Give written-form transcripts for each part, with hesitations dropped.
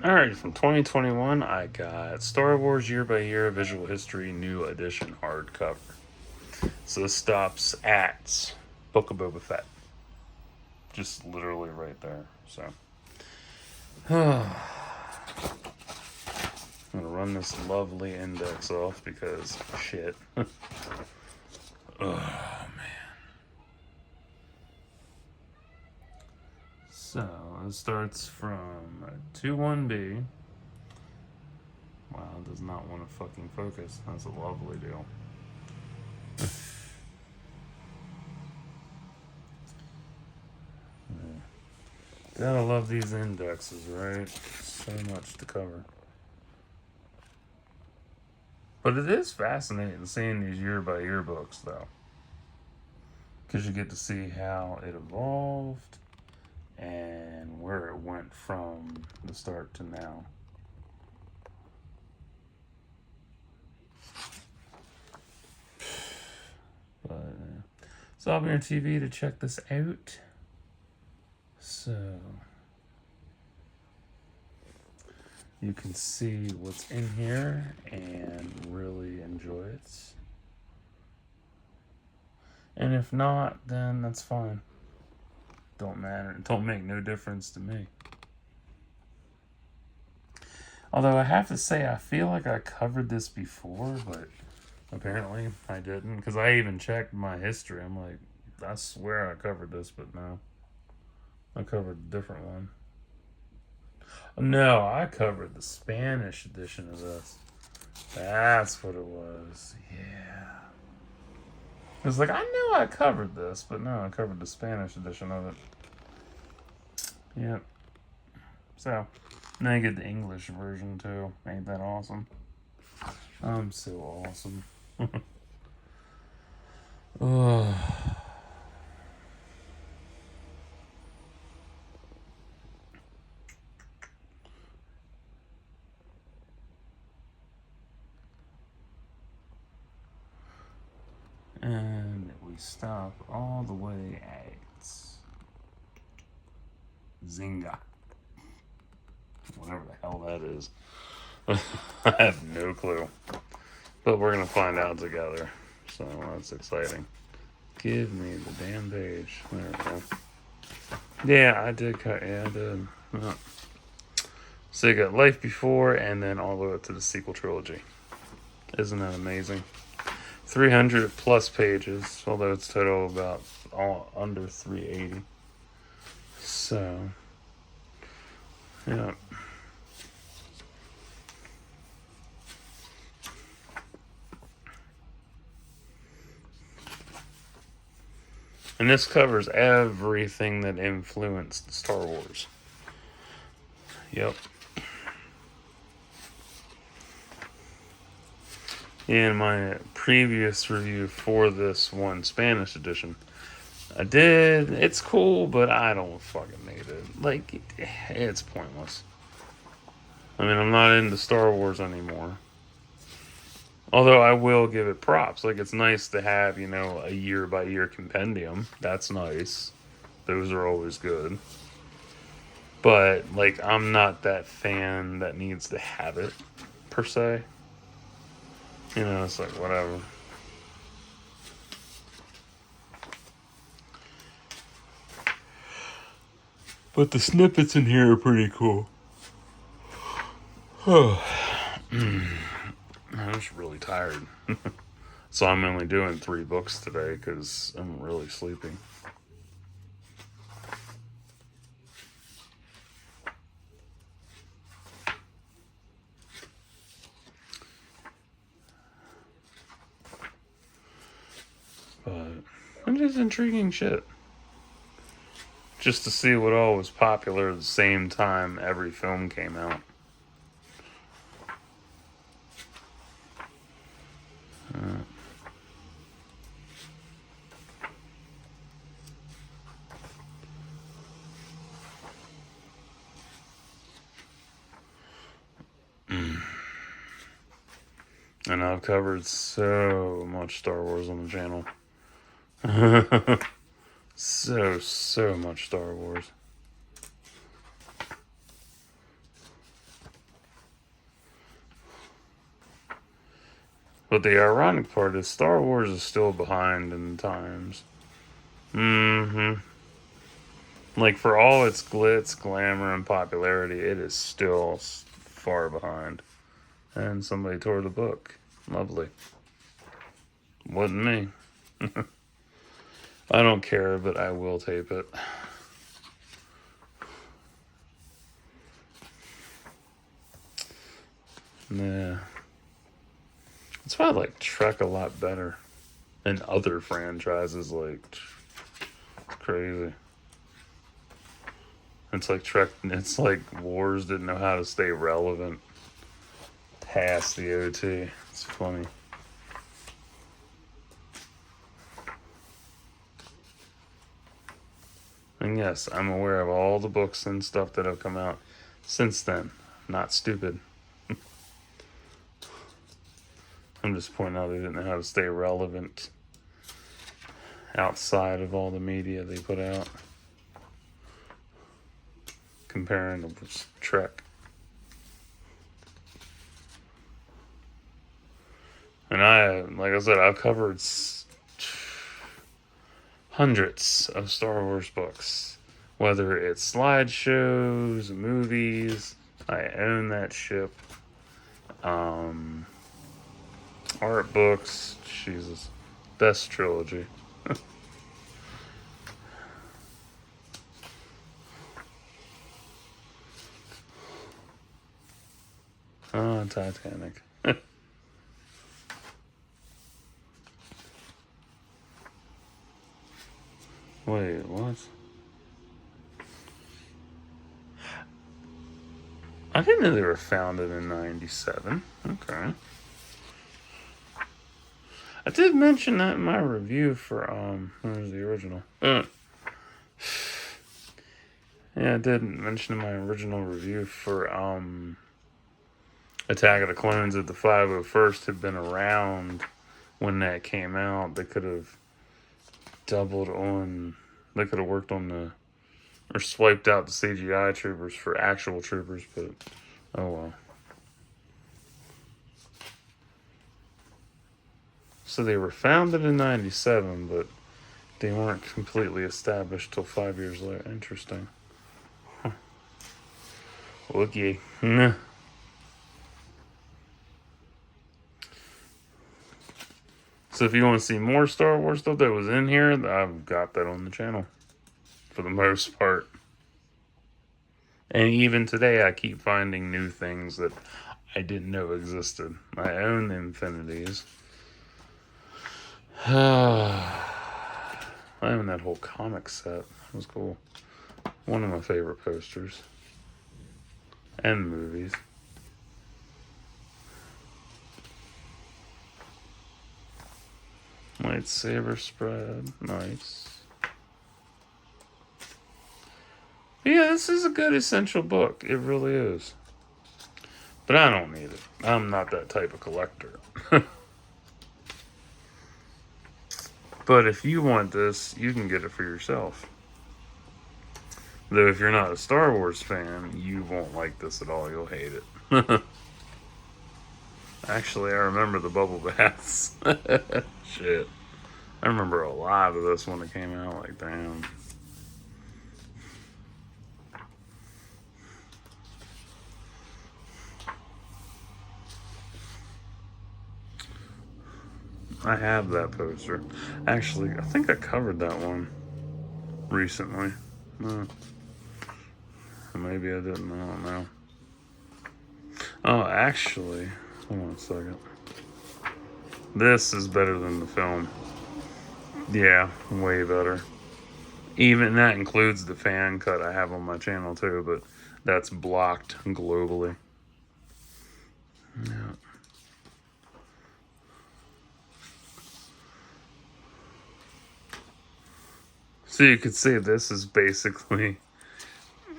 Alright, from 2021, I got Star Wars Year by Year Visual History New Edition hardcover. So this stops at Book of Boba Fett. Just literally right there. So. I'm going to run this lovely index off because shit. Oh, man. So, it starts from 2-1B. Wow, it does not want to fucking focus. That's a lovely deal. Gotta love these indexes, right? So much to cover. But it is fascinating seeing these year by year books, though. Because you get to see how it evolved and where it went from the start to now. But so I'll be on TV to check this out. So you can see what's in here and really enjoy it. And if not, then that's fine. Don't matter. It don't make no difference to me. Although I have to say, I feel like I covered this before, but apparently I didn't. Because I even checked my history. I'm like, I swear I covered this, but no. I covered a different one. No, I covered the Spanish edition of this. That's what it was. Yeah. It was like, I knew I covered this, but no, I covered the Spanish edition of it. Yep. So, now you get the English version too. Ain't that awesome? I'm so awesome. Oh. And we stop all the way at Zinga. Whatever the hell that is. I have no clue. But we're going to find out together. So that's exciting. Give me the damn page. There we go. Yeah, I did cut. Yeah, I did. Yeah. So you got Life Before and then all the way up to the sequel trilogy. Isn't that amazing? 300 plus pages, although it's total about all under 380. So, yeah. And this covers everything that influenced Star Wars. Yep. In my previous review for this one Spanish edition, I did. It's cool, but I don't fucking need it. Like, it's pointless. I mean, I'm not into Star Wars anymore. Although I will give it props. Like, it's nice to have, you know, a year by year compendium. That's nice. Those are always good. But, like, I'm not that fan that needs to have it, per se. You know, it's like, whatever. But the snippets in here are pretty cool. I'm just really tired. So I'm only doing 3 books today because I'm really sleepy. But it is intriguing shit. Just to see what all was popular at the same time every film came out. And I've covered so much Star Wars on the channel. So much Star Wars. But the ironic part is Star Wars is still behind in times. Mm-hmm. Like, for all its glitz, glamour, and popularity, it is still far behind. And somebody tore the book. Lovely. Wasn't me. I don't care, but I will tape it. Yeah. That's why I like Trek a lot better. And other franchises, like, it's crazy. It's like Trek, it's like Wars didn't know how to stay relevant past the OT. It's funny. And yes, I'm aware of all the books and stuff that have come out since then. Not stupid. I'm just pointing out they didn't know how to stay relevant outside of all the media they put out. Comparing to Trek. And like I said, I've covered hundreds of Star Wars books. Whether it's slideshows, movies, I own that ship. Art books, Jesus. Best trilogy. Oh, Titanic. Wait, what? I didn't know they were founded in 97. Okay. I did mention that in my review for, where's the original? Yeah, I did mention in my original review for, Attack of the Clones that the 501st had been around when that came out. They could have doubled on, they could have worked on or swiped out the CGI troopers for actual troopers, but oh well. So they were founded in 97, but they weren't completely established till 5 years later. Interesting. Huh. Okay. So if you want to see more Star Wars stuff that was in here, I've got that on the channel for the most part. And even today, I keep finding new things that I didn't know existed. I own the Infinities. I own that whole comic set. It was cool. One of my favorite posters. And movies. Lightsaber spread. Nice. Yeah, this is a good essential book. It really is. But I don't need it. I'm not that type of collector. But if you want this, you can get it for yourself. Though if you're not a Star Wars fan, you won't like this at all. You'll hate it. Actually, I remember the bubble baths. Shit. I remember a lot of this when it came out. Like, damn. I have that poster. Actually, I think I covered that one recently. Maybe I didn't. I don't know. Oh, actually, hold on a second. This is better than the film. Yeah, way better. Even that includes the fan cut I have on my channel too, but that's blocked globally. Yeah. So you could see this is basically,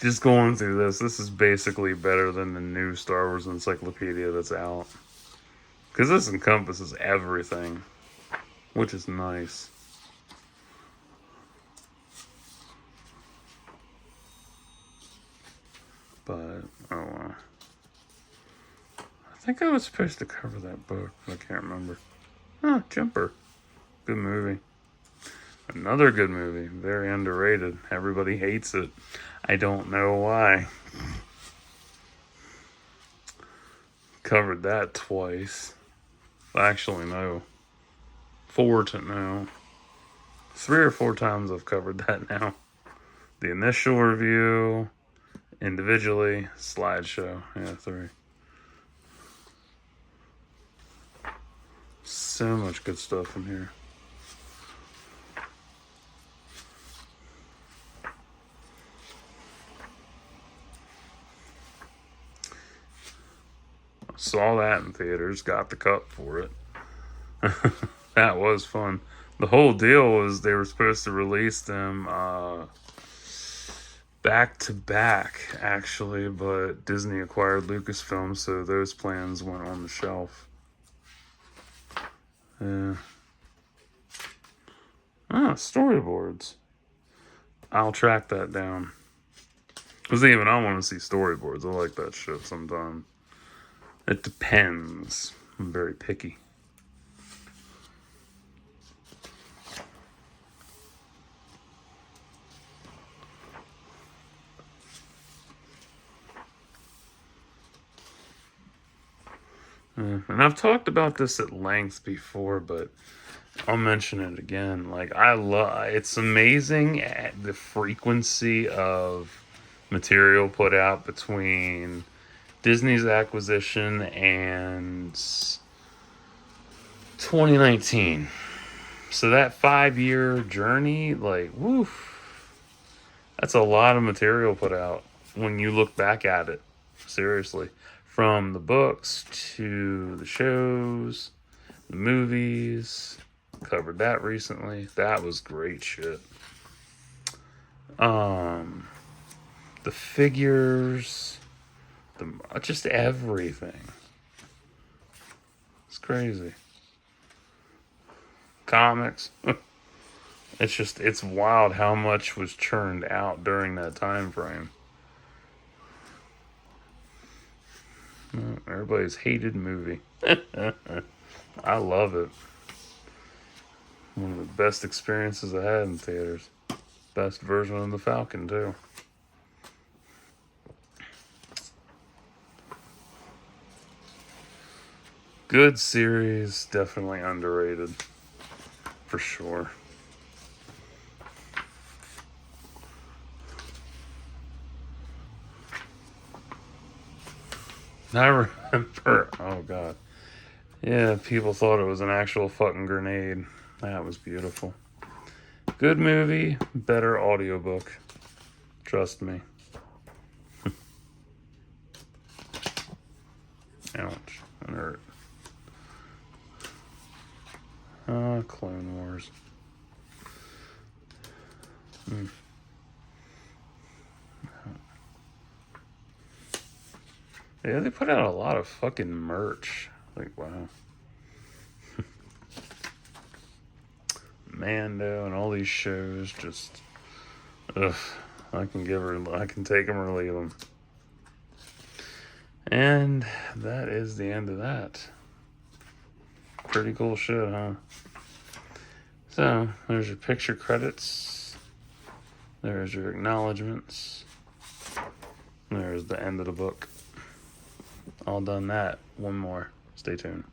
just going through this, this is basically better than the new Star Wars encyclopedia that's out. Because this encompasses everything, which is nice. But, oh well. I think I was supposed to cover that book, but I can't remember. Oh, Jumper. Good movie. Another good movie. Very underrated. Everybody hates it. I don't know why. Covered that twice. Actually, no. 3 or 4 times I've covered that now. The initial review, individually, slideshow. Yeah, 3. So much good stuff in here. Saw that in theaters, got the cup for it. That was fun. The whole deal was they were supposed to release them back to back, actually, but Disney acquired Lucasfilm, so those plans went on the shelf. Yeah. Storyboards. I'll track that down. Because even I want to see storyboards. I like that shit sometimes. It depends. I'm very picky. And I've talked about this at length before, but I'll mention it again. Like, it's amazing at the frequency of material put out between Disney's acquisition and 2019. So that 5-year journey, like, woof, that's a lot of material put out when you look back at it. Seriously. From the books to the shows, the movies. Covered that recently. That was great shit. The figures, just everything. It's crazy. Comics. It's wild how much was churned out during that time frame. Everybody's hated movie. I love it. One of the best experiences I had in theaters. Best version of the Falcon, too. Good series, definitely underrated. For sure. I remember, oh god. Yeah, people thought it was an actual fucking grenade. That was beautiful. Good movie, better audiobook. Trust me. Ouch, that hurt. Clone Wars. Yeah, they put out a lot of fucking merch. Like, wow. Mando and all these shows, just, ugh. I can take them or leave them. And that is the end of that. Pretty cool shit, huh? So, there's your picture credits. There's your acknowledgements. There's the end of the book. All done that. One more. Stay tuned.